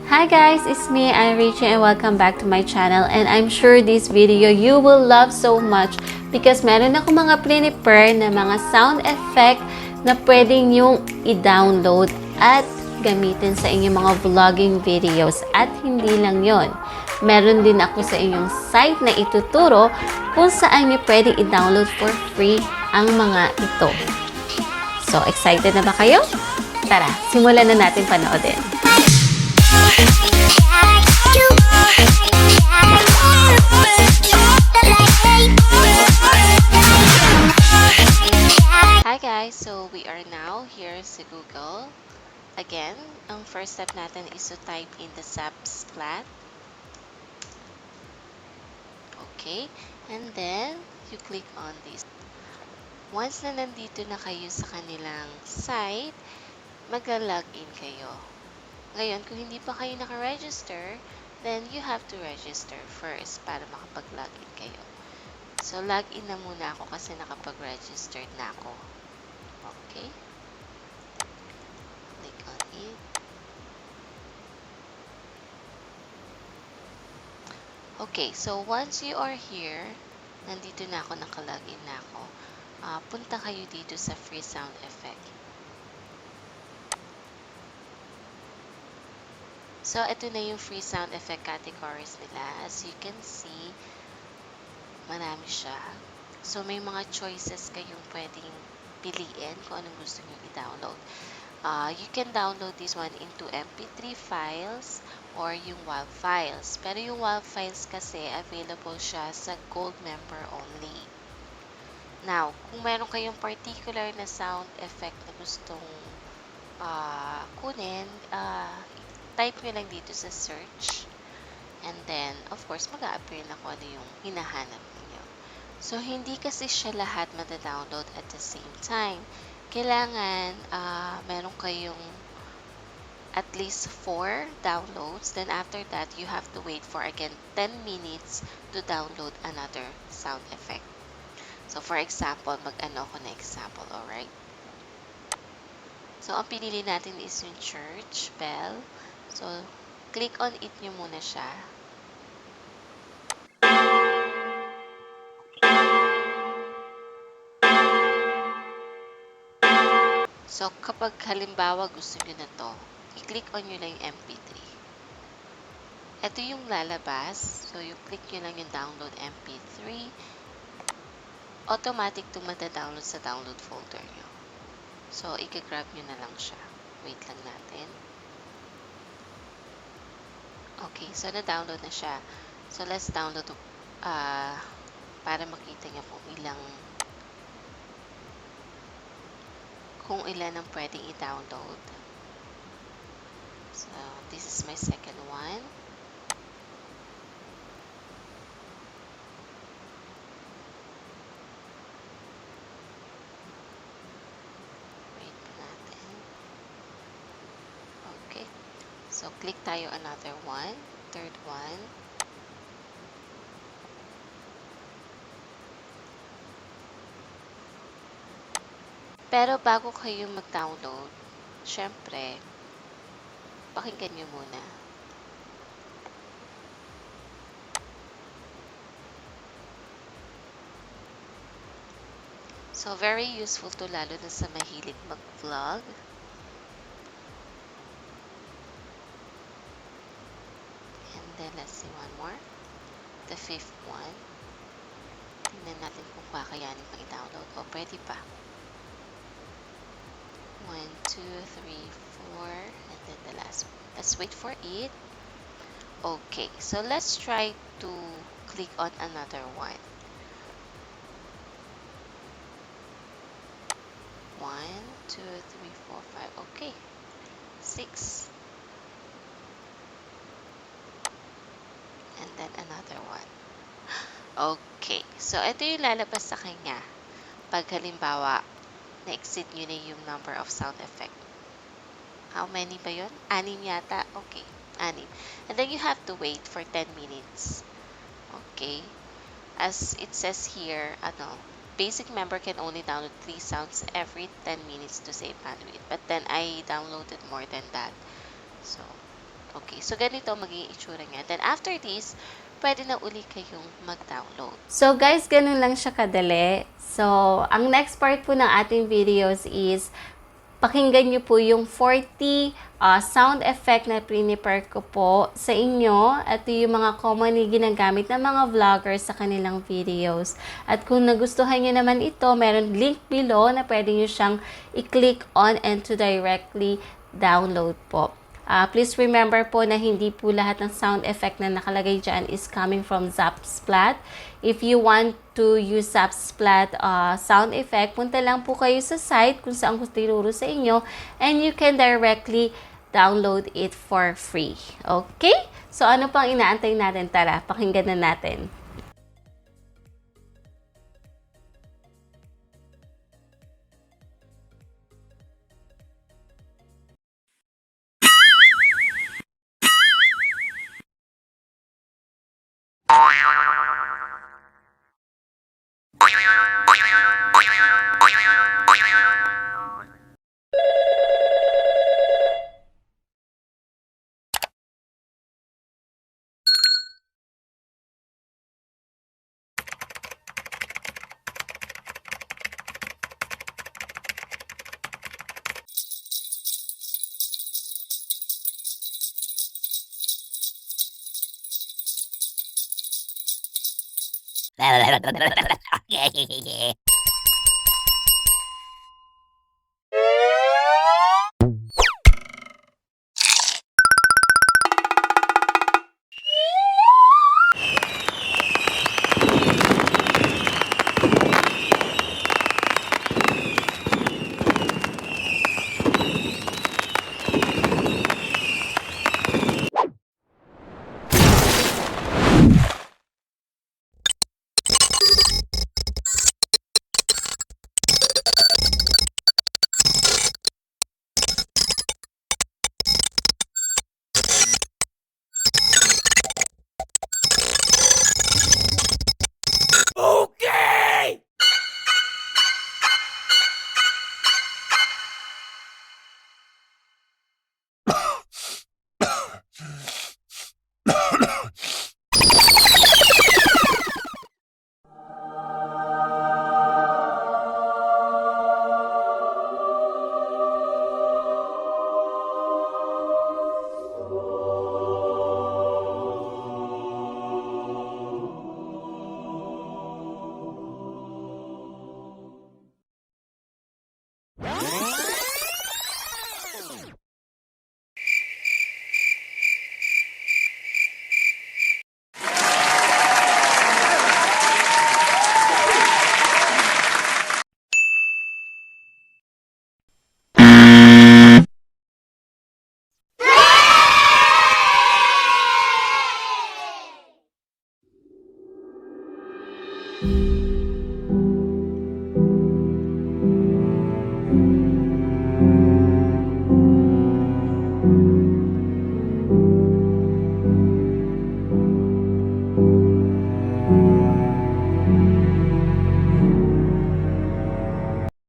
Hi guys, it's me, I'm Ritchie, and welcome back to my channel. And I'm sure this video you will love so much because meron ako mga prepare na mga sound effect na pwedeng yung i-download at gamitin sa inyong mga vlogging videos. At hindi lang yon, meron din ako sa inyong site na ituturo kung saan nyo pwedeng i-download for free ang mga ito. So, excited na ba kayo? Tara, simulan na natin panoodin. Hi guys! So, we are now here sa Google. Again, ang first step natin is to type in the subsplat. Okay, and then you click on this. Once na nandito na kayo sa kanilang site, magla-login kayo. Ngayon, kung hindi pa kayo naka-register, then you have to register first para makapag-login kayo. So, login na muna ako kasi nakapag-registered na ako. Okay. Click on it. Okay, so once you are here, nandito na ako, naka-login na ako. Punta kayo dito sa free sound effect. So, ito na yung free sound effect categories nila. As you can see, marami siya. So, may mga choices kayong pwedeng piliin kung anong gusto nyo i-download. You can download this one into MP3 files or yung WAV files. Pero yung WAV files kasi, available siya sa Gold member only. Now, kung meron kayong particular na sound effect na gustong kunin, type nyo lang dito sa search. And then, of course, mag-a-appear na kung ano yung hinahanap niyo. So, hindi kasi siya lahat mada-download at the same time. Kailangan, meron kayong at least 4 downloads. Then, after that, you have to wait for, again, 10 minutes to download another sound effect. So, for example, mag-ano ako na example, alright? So, ang pinili natin is yung church bell. So, click on it nyo muna siya. So, kapag halimbawa gusto nyo na to, i-click on nyo lang yung MP3. Ito yung lalabas. So, yung click nyo lang yung download MP3. Automatic to mata-download sa download folder nyo. So, i-grab nyo na lang siya. Wait lang natin. Okay, so na-download na siya. So, let's download para makita nyo kung ilan ang pwedeng i-download. So, this is my second one. Wait pa natin. Okay. So, click tayo another one. Third one. Pero bago kayo mag-download, syempre, pakinggan nyo muna. So, very useful to lalo na sa mahilig mag-vlog. And then, let's see one more. The fifth one. Tingnan natin kung kakayanin pang i-download. O, pwede pa. 1, 2, 3, 4, and then the last one. Let's wait for it. Okay, so let's try to click on another one. 1, 2, 3, 4, 5. Okay. 6. And then another one. Okay. So, ito yung lalabas sa kanya. Pag halimbawa, na-exceed nyo na yung number of sound effect. How many ba yun? 6 yata? Okay. 6. And then you have to wait for 10 minutes. Okay. As it says here, basic member can only download 3 sounds every 10 minutes to save bandwidth. But then I downloaded more than that. So, Okay, so ganito magiging itsura niya. Then after this, pwede na uli kayong mag-download. So guys, ganun lang siya kadali. So, ang next part po ng ating videos is pakinggan nyo po yung 40 sound effect na prepare ko po sa inyo. Ito yung mga commonly ginagamit ng mga vloggers sa kanilang videos. At kung nagustuhan nyo naman ito, meron link below na pwede nyo siyang i-click on and to directly download po. Please remember po na hindi po lahat ng sound effect na nakalagay dyan is coming from Zapsplat. If you want to use Zapsplat sound effect, punta lang po kayo sa site kung saan ko tinuro sa inyo and you can directly download it for free. Okay? So ano pang inaantay natin? Tara, pakinggan na natin.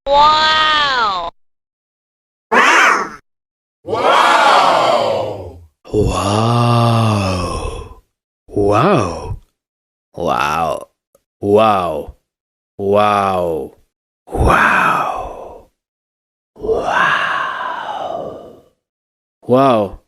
Wow! Wow! Wow! Wow! Wow! Wow! Wow! Wow! Wow!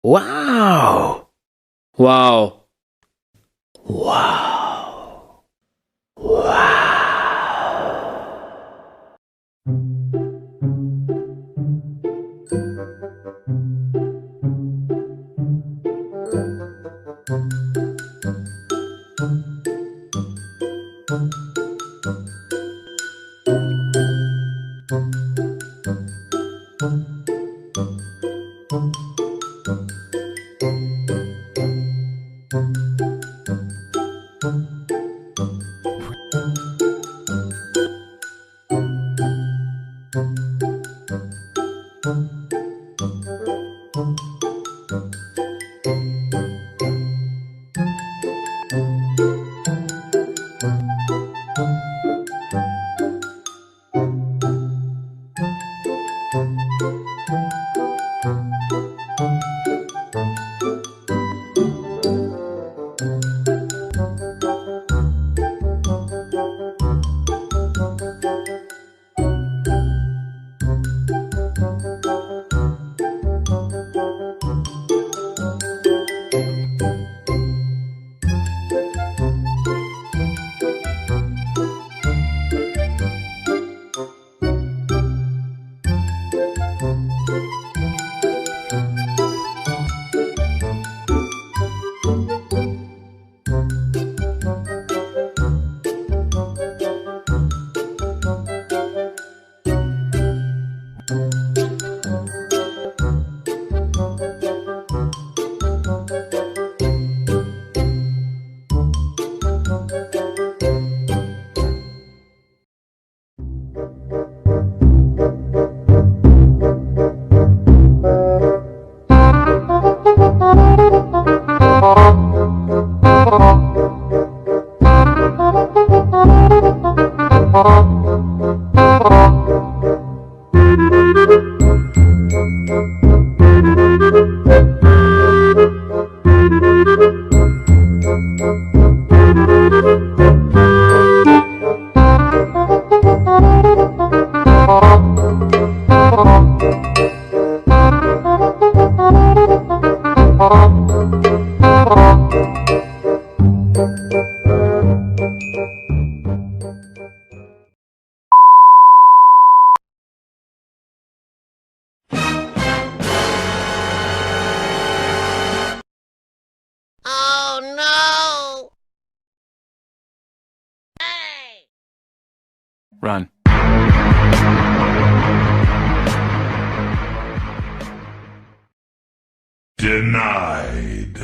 Wow! Wow! Wow! Run. Denied.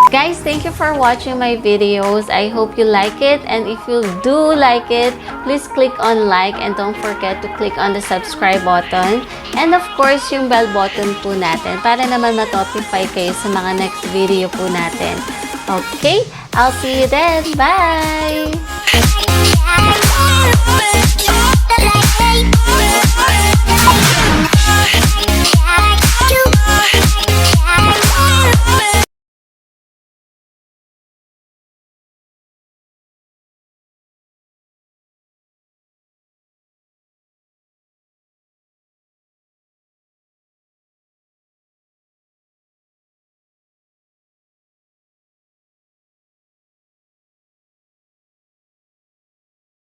Guys, thank you for watching my videos. I hope you like it, and if you do like it, please click on like and don't forget to click on the subscribe button and of course yung bell button po natin para naman ma-notify kayo sa mga next video po natin. Okay, I'll see you then. Bye!